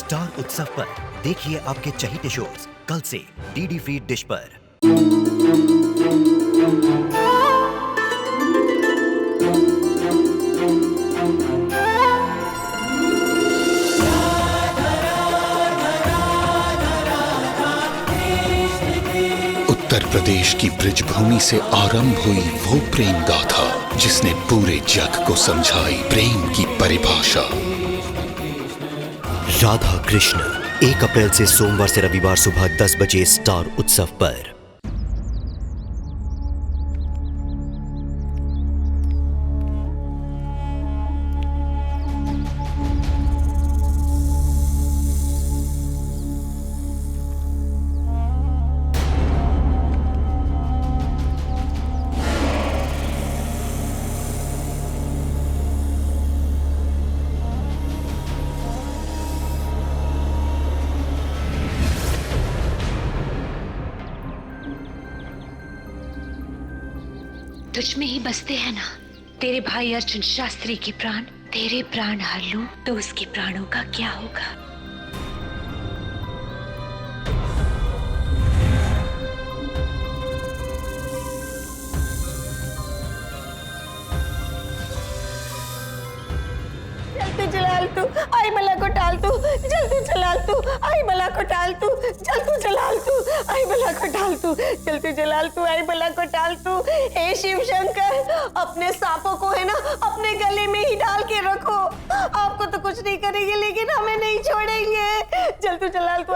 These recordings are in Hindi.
स्टार उत्सव पर देखिए आपके चहीते शोज कल से डीडी फ्री डिश पर। उत्तर प्रदेश की ब्रिजभूमि से आरंभ हुई वो प्रेम गाथा जिसने पूरे जग को समझाई प्रेम की परिभाषा। राधा कृष्ण 1 अप्रैल से सोमवार से रविवार सुबह 10 बजे स्टार उत्सव पर। तुझ में ही बसते हैं ना तेरे भाई अर्जुन शास्त्री के प्राण। तेरे प्राण हर लूं तो उसके प्राणों का क्या होगा? जल्दी जलाल तू आई मला को टाल तू, जल्दी जलाल तू आई मला को टाल तू, जल्दी जलाल तू आई मला को टाल तू, जल्दी जलाल तू आई मला को टाल तू। हे शिव शंकर, अपने सांपों को है ना अपने गले में ही डाल के रखो। आपको तो कुछ नहीं करेंगे लेकिन हमें नहीं छोड़ेंगे। जल्दी जलाल तू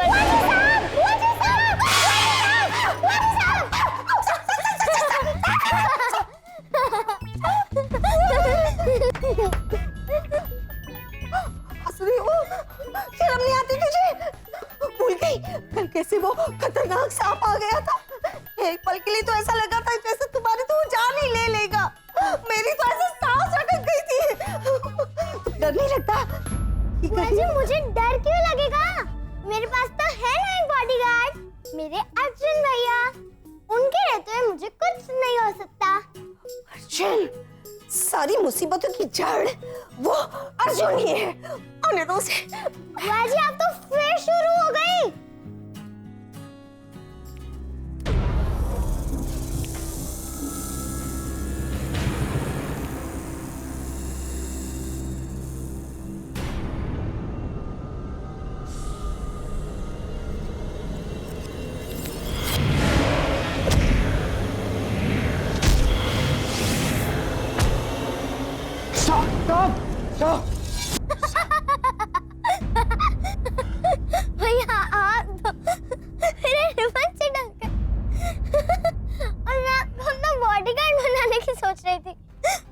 शर्म नहीं आती तुझे? भूल गई कल कैसे वो खतरनाक सांप आ गया था। एक पल के लिए तो ऐसा लगा था जैसे तुम्हारी तो जान ही ले लेगा। मेरी तो ऐसे सांस अटक गई थी। डर नहीं लगता? मुझे डर क्यों लगेगा? मेरे पास तो है ना एक बॉडीगार्ड, मेरे अर्जुन भैया। उनके रहते हुए मुझे कुछ नहीं हो सकता। अर्जुन, सारी मुसीबतों की जड़ वो अर्जुन ही है। आने दो उसे। बुआ जी आप तो फिर शुरू हो गई। भैया आप तो मेरे रिबन से ढंग कर और मैं अपना बॉडीगार्ड बनाने की सोच रही थी।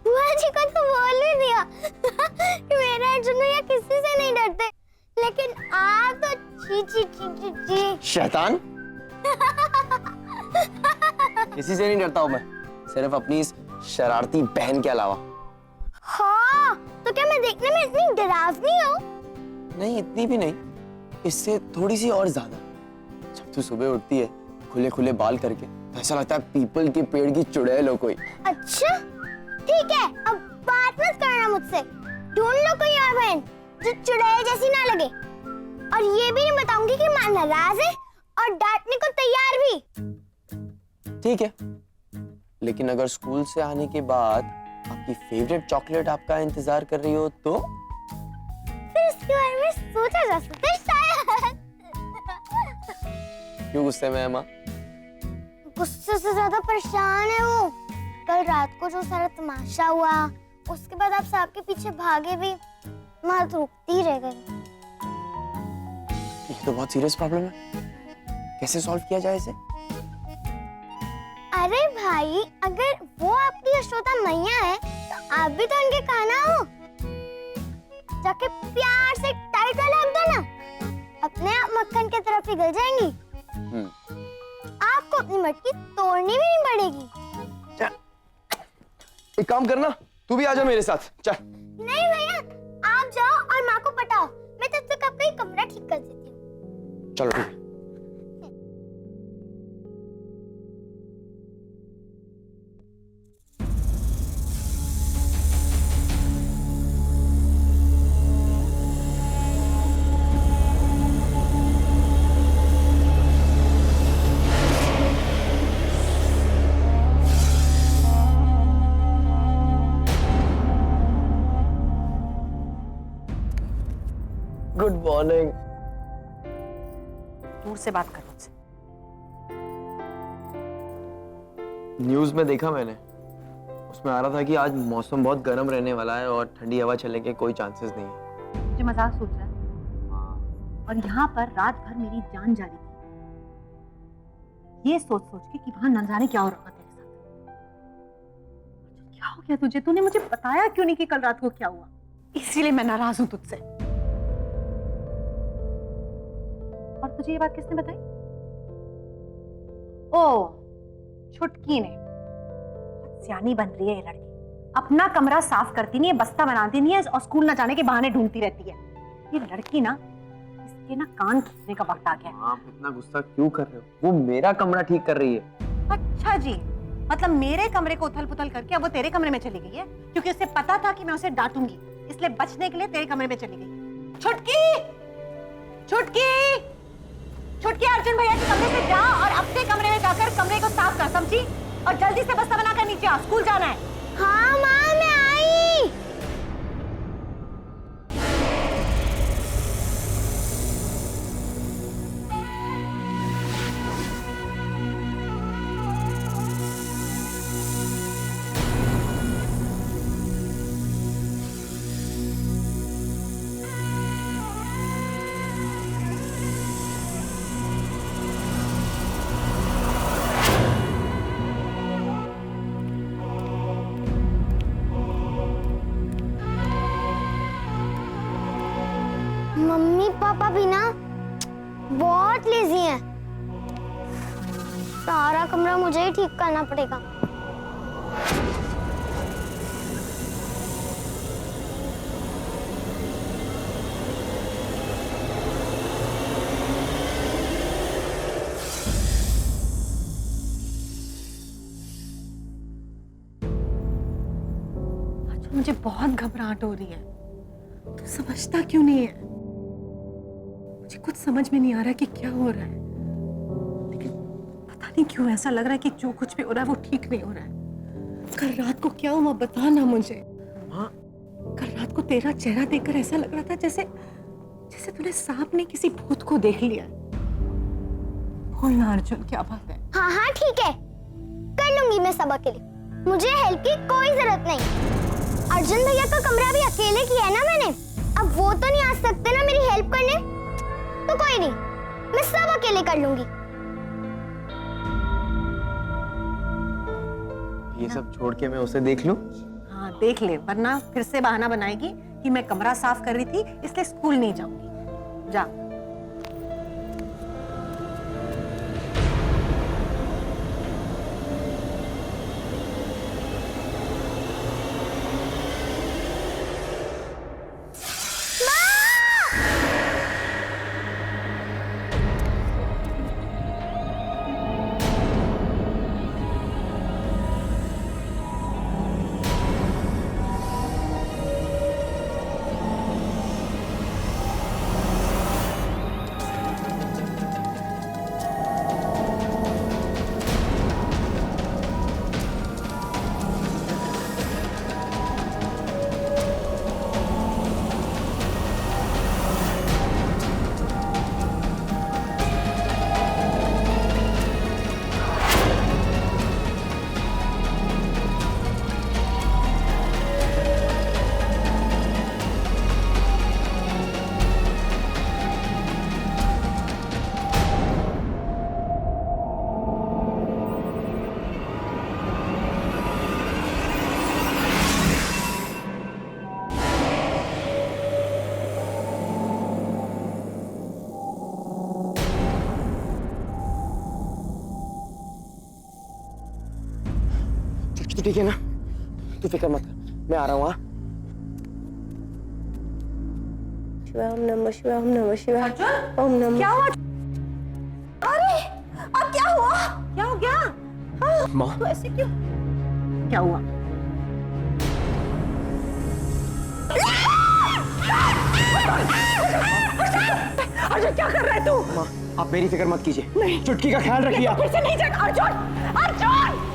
बुआ जी को तो बोल ही दिया कि मेरे अर्जुन भैया किसी से नहीं डरते, लेकिन आप तो ची ची ची ची ची। शैतान। किसी से नहीं डरता हूँ मैं, सिर्फ अपनी इस शरारती बहन के अलावा। हाँ, तो क्या मैं देखने में इतनी डरावनी हूँ? नहीं, इतनी भी नहीं, इससे थोड़ी सी और ज्यादा। जब तू सुबह उठती है खुले खुले बाल करके तो ऐसा लगता है पीपल के पेड़ की चुड़ैल हो कोई। अच्छा ठीक है, अब बात मत करना मुझसे। ढूंढ लो कोई और बहन जो चुड़ैल जैसी ना लगे। और ये भी नहीं बताऊंगी कि माँ नाराज है और डांटने को तैयार भी। ठीक है, लेकिन अगर स्कूल से आने के बाद आपकी फेवरेट चॉकलेट आपका इंतजार कर रही हो तो फिर इसके बारे में सोचा जा सकता है शायद। क्यों गुस्से में है माँ? गुस्से से ज्यादा परेशान है वो। कल रात को जो सारा तमाशा हुआ, उसके बाद आप सांप के पीछे भागे भी, माँ तो रुकती रह गई। ये तो बहुत सीरियस प्रॉब्लम है, कैसे सॉल्व किया जाए इसे? अरे भाई, अगर वो आपकी यशोदा मैया है तो आप भी तो उनके कान्हा हो। जाके प्यार से टाइट वाला हक दो ना, अपने आप मक्खन की तरफ पिघल जाएंगी। आपको अपनी मटकी तोड़नी भी नहीं पड़ेगी। एक काम करना, तू भी आजा मेरे साथ। चल। नहीं भैया, आप जाओ और माँ को पटाओ, मैं तब तक आपका ही कमरा ठीक कर देती हूँ। चलो ठीक है। Good morning. दूर से बात कर मुझसे। न्यूज में देखा मैंने, उसमें आ रहा था कि आज मौसम बहुत गर्म रहने वाला है और ठंडी हवा चलने के कोई चांसेस नहीं है। मुझे मजाक सोच रहा है। और यहाँ पर रात भर मेरी जान जा रही थी, ये सोच सोच के कि वहां न जाने क्या हो रहा तेरे साथ। क्या हो गया तुझे? तूने मुझे बताया क्यों नहीं कि कल रात को क्या हुआ? इसीलिए मैं नाराज हूं तुझसे। और तुझे ये बात किसने बताई? ओ, छुटकी ने। सियानी बन रही है ये लड़की, अपना कमरा साफ करती नहीं है, बस्ता बनाती नहीं है और स्कूल ना जाने के बहाने ढूंढती रहती है। ये लड़की ना, इसके ना कान खींचने का वक्त आ गया है। आप इतना गुस्सा क्यों कर रहे हो? वो मेरा कमरा ठीक कर रही है। अच्छा जी, मतलब मेरे कमरे को उथल पुथल करके अब वो तेरे कमरे में चली गई है, क्योंकि उसे पता था कि मैं उसे डांटूंगी, इसलिए बचने के लिए तेरे कमरे में चली गई। छुटकी, छुटकी, छुटकी, अर्जुन भैया के कमरे से जा और अपने कमरे में जाकर कमरे को साफ कर, समझी? और जल्दी से बस्ता बनाकर नीचे आ, स्कूल जाना है। हाँ माँ, मैं आई। मम्मी पापा भी ना बहुत लेजी हैं। सारा कमरा मुझे ही ठीक करना पड़ेगा। अच्छा, मुझे बहुत घबराहट हो रही है, तू समझता क्यों नहीं है? मुझे कुछ समझ में नहीं आ रहा कि क्या हो रहा है, लेकिन पता नहीं क्यों ऐसा लग रहा है कि जो कुछ भी हो रहा है वो ठीक नहीं हो रहा है। कल रात को क्या हुआ बता ना मुझे। माँ, कल रात को तेरा चेहरा देखकर ऐसा लग रहा था जैसे जैसे तूने सांप ने किसी भूत को देख लिया। बोल ना अर्जुन, क्या बात है? हाँ हाँ ठीक है, कर लूंगी मैं सब अकेले, मुझे हेल्प की कोई जरूरत नहीं। अर्जुन भैया का कमरा भी अकेले किया है ना मैंने, अब वो तो नहीं आ सकते ना मेरी हेल्प करने, तो कोई नहीं, मैं सब अकेले कर लूंगी। ये सब छोड़ के मैं उसे देख लूं? हाँ देख ले, वरना फिर से बहाना बनाएगी कि मैं कमरा साफ कर रही थी इसलिए स्कूल नहीं जाऊंगी। जा। तो ठीक है ना, तू फिक्र मत कर, मैं आ रहा हूँ। ओम नमः शिवाय, ओम नमः शिवाय, ओम नमः। क्या हुआ? अरे अब क्या हुआ? क्या हो गया? माँ, तो ऐसे क्यों? क्या हुआ? अर्जुन क्या कर रहा है तू? माँ, आप मेरी फिक्र मत कीजिए, चुटकी का ख्याल रखिए आप। फिर से नहीं जाएगा। अर्जुन, अर्जुन!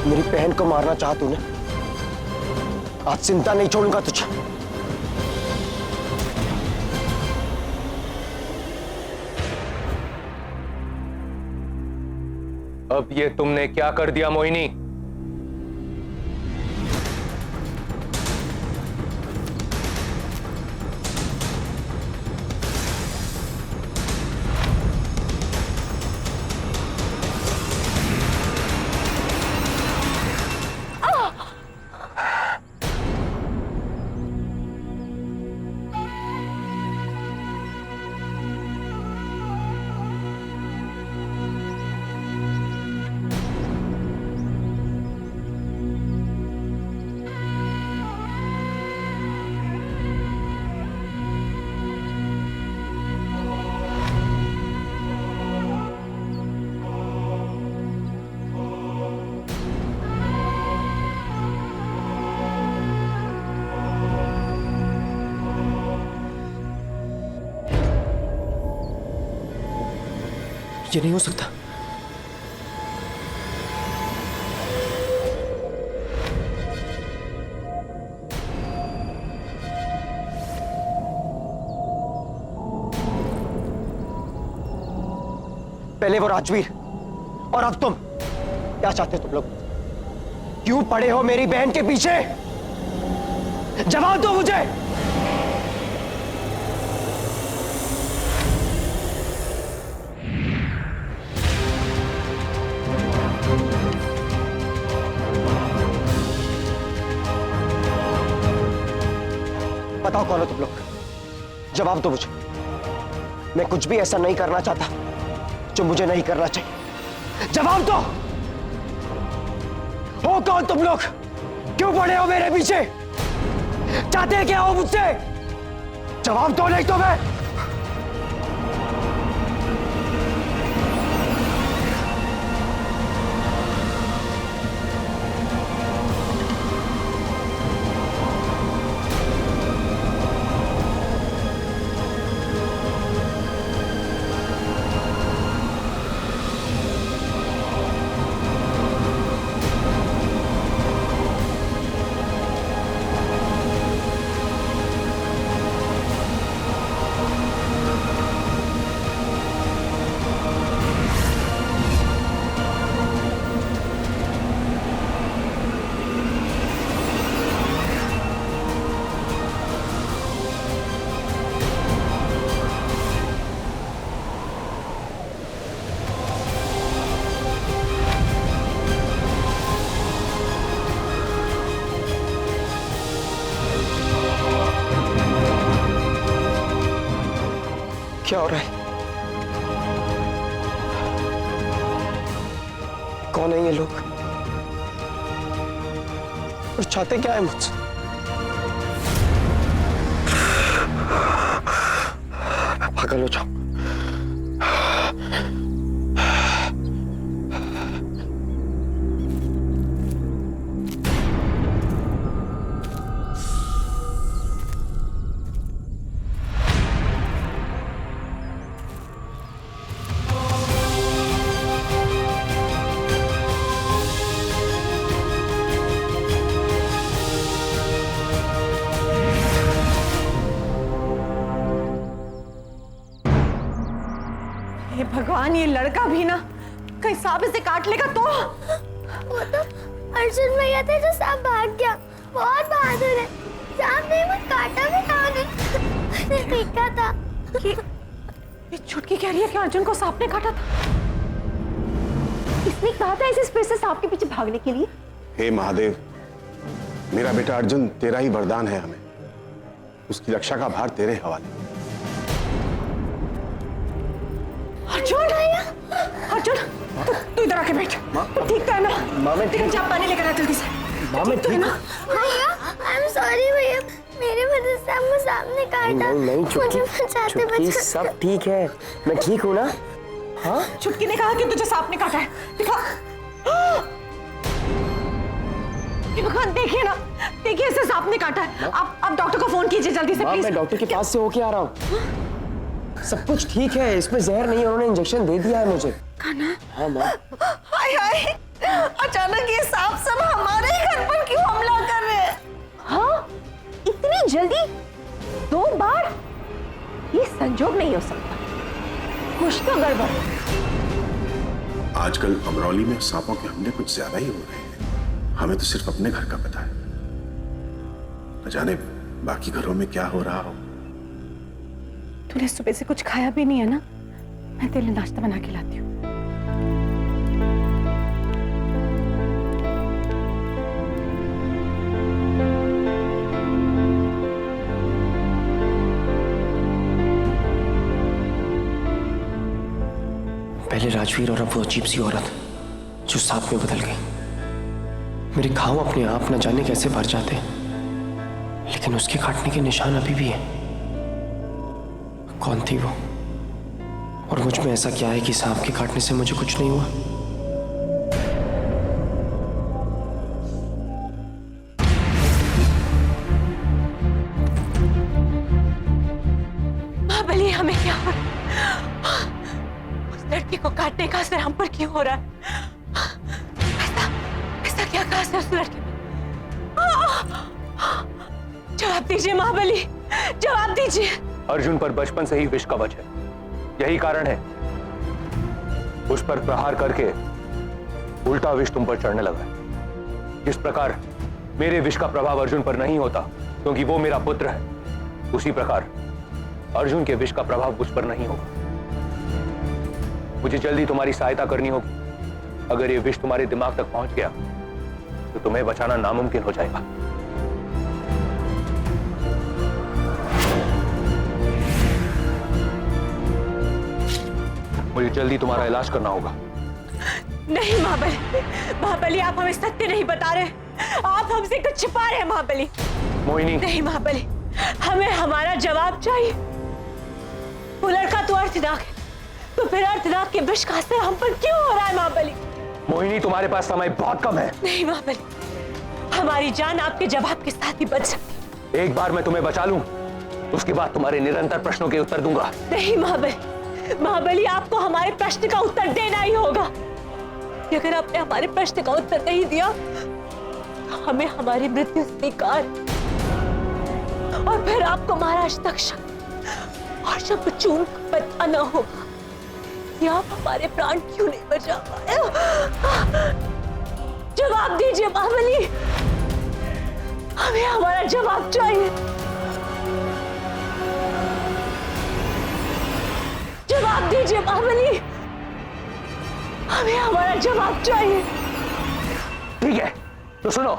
मेरी बहन को मारना चाहा तूने, आज चिंता नहीं छोड़ूंगा तुझे। अब ये तुमने क्या कर दिया मोहिनी? ये नहीं हो सकता। पहले वो राजवीर और अब तुम, क्या चाहते हो तुम लोग? क्यों पड़े हो मेरी बहन के पीछे? जवाब दो मुझे। बताओ कौन हो तुम लोग? जवाब दो मुझे। मैं कुछ भी ऐसा नहीं करना चाहता जो मुझे नहीं करना चाहिए। जवाब दो। हो कौन तुम लोग? क्यों पड़े हो मेरे पीछे? चाहते क्या हो मुझसे? जवाब दो, नहीं तो मैं क्या हो रहा है? कौन है ये लोग और चाहते क्या है मुझसे? पागल हो जाऊं। हे भगवान, ये लड़का भी ना कहीं सांप इसे काट लेगा तो। वो तो अर्जुन भैया थे जो सांप भाग गया। बहुत बहादुर है। सांप ने मुझे काटा भी था, उन्हें पीटा था। ये छुटकी कह रही है कि अर्जुन को सांप ने काटा था। इसने कहा था इसे स्पेस से सांप के पीछे भागने के लिए। हे महादेव, मेरा बेटा अर्जुन तेरा ही वरदान है हमें। उसकी रक्षा का भार तेरे हवाले। अर्जुन, अर्जुन, तू इधर आके बैठ। तू ठीक तो है ना? माँ मैं ठीक। चाप पानी लेकर आ जल्दी से। माँ मैं ठीक हूँ। भैया, आई एम सॉरी भैया, मेरे वजह से आपको सांप ने काटा। नहीं मुझे बचाते चुटकी, सब ठीक है। मैं ठीक हूँ ना? हाँ? छुटकी ने कहा कि तुझे सांप ने काटा है। दिखा। हे भगवान, देखिए ना, देखिए इसे सांप ने काटा है। आप डॉक्टर को फोन कीजिए जल्दी से माँ प्लीज। मैं डॉक्टर के पास से होके आ रहा हूँ। सब कुछ ठीक है, इसमें जहर नहीं है, उन्होंने इंजेक्शन दे दिया है मुझे। खाना? हाँ माँ। हाय हाय, अचानक ये सांप सब हमारे ही घर पर क्यों हमला कर रहे हैं? हाँ, इतनी जल्दी 2 बार? ये संजोग नहीं हो सकता, कुछ तो गड़बड़ है। आजकल अमरौली में सांपों के हमले कुछ ज्यादा ही हो रहे हैं। हमें तो सिर्फ अपने घर का पता है, न जाने बाकी घरों में क्या हो रहा हो। तूने सुबह से कुछ खाया भी नहीं है ना? मैं तेरे लिए नाश्ता बना के लाती हूँ। पहले राजवीर और अब वो अजीब सी औरत जो सांप में बदल गई। मेरे घाव अपने आप न जाने कैसे भर जाते हैं, लेकिन उसके काटने के निशान अभी भी हैं। कौन थी वो, और मुझ में ऐसा क्या है कि सांप के काटने से मुझे कुछ नहीं हुआ? महाबली, हमें क्या हो रहा है? उस लड़की को काटने का असर हम पर क्यों हो रहा है? ऐसा क्या कहा उस लड़के ने? जवाब दीजिए महाबली, जवाब दीजिए। अर्जुन पर बचपन से ही विष कवच है, यही कारण है उस पर प्रहार करके उल्टा विष तुम पर चढ़ने लगा है। जिस प्रकार मेरे विष का प्रभाव अर्जुन पर नहीं होता क्योंकि वो मेरा पुत्र है, उसी प्रकार अर्जुन के विष का प्रभाव उस पर नहीं होगा। मुझे जल्दी तुम्हारी सहायता करनी होगी। अगर ये विष तुम्हारे दिमाग तक पहुंच गया तो तुम्हें बचाना नामुमकिन हो जाएगा। मुझे जल्दी तुम्हारा इलाज करना होगा। नहीं महाबली, महाबली आप हमें सत्य नहीं बता रहे, आप हमसे कुछ छिपा रहे हैं महाबली। मोहिनी, नहीं महाबली, हमें हमारा जवाब चाहिए। वो लड़का तो अर्थनाग है, तो फिर अर्थनाग के विष का असर हम पर क्यों हो रहा है महाबली? मोहिनी, तुम्हारे पास समय बहुत कम है। नहीं महाबली, हमारी जान आपके जवाब के साथ ही बच सकती है। एक बार मैं तुम्हें बचा लूं, उसके बाद तुम्हारे निरंतर प्रश्नों के उत्तर दूंगा। नहीं महाबली, महाबली आपको हमारे प्रश्न का उत्तर देना ही होगा। अगर आपने हमारे प्रश्न का उत्तर नहीं दिया तो हमें हमारी मृत्यु स्वीकार और फिर आपको महाराज तक्षक और शपचून को बताना होगा कि आप हमारे प्राण क्यों नहीं बचा पाए। जवाब दीजिए महाबली, हमें हमारा जवाब चाहिए। जवाब दीजिए महाबली, हमें हमारा जवाब चाहिए। ठीक है, तो सुनो,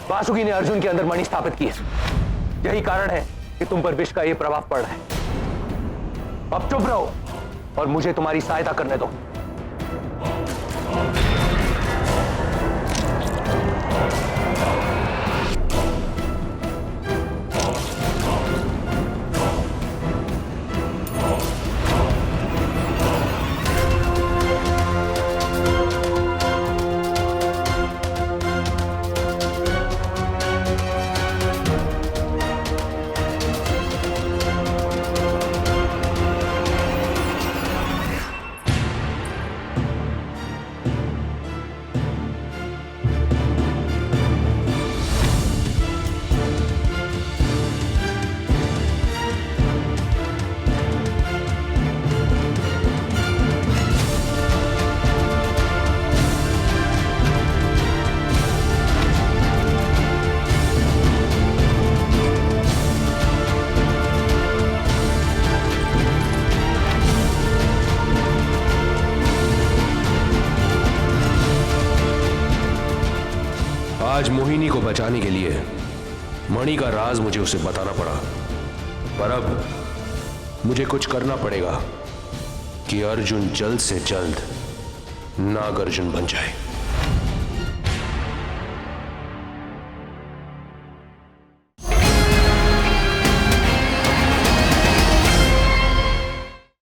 वासुकी ने अर्जुन के अंदर मणि स्थापित की है, यही कारण है कि तुम पर विष का यह प्रभाव पड़ रहा है। अब चुप रहो और मुझे तुम्हारी सहायता करने दो। आज मोहिनी को बचाने के लिए मणि का राज मुझे उसे बताना पड़ा, पर अब मुझे कुछ करना पड़ेगा कि अर्जुन जल्द से जल्द नागार्जुन बन जाए।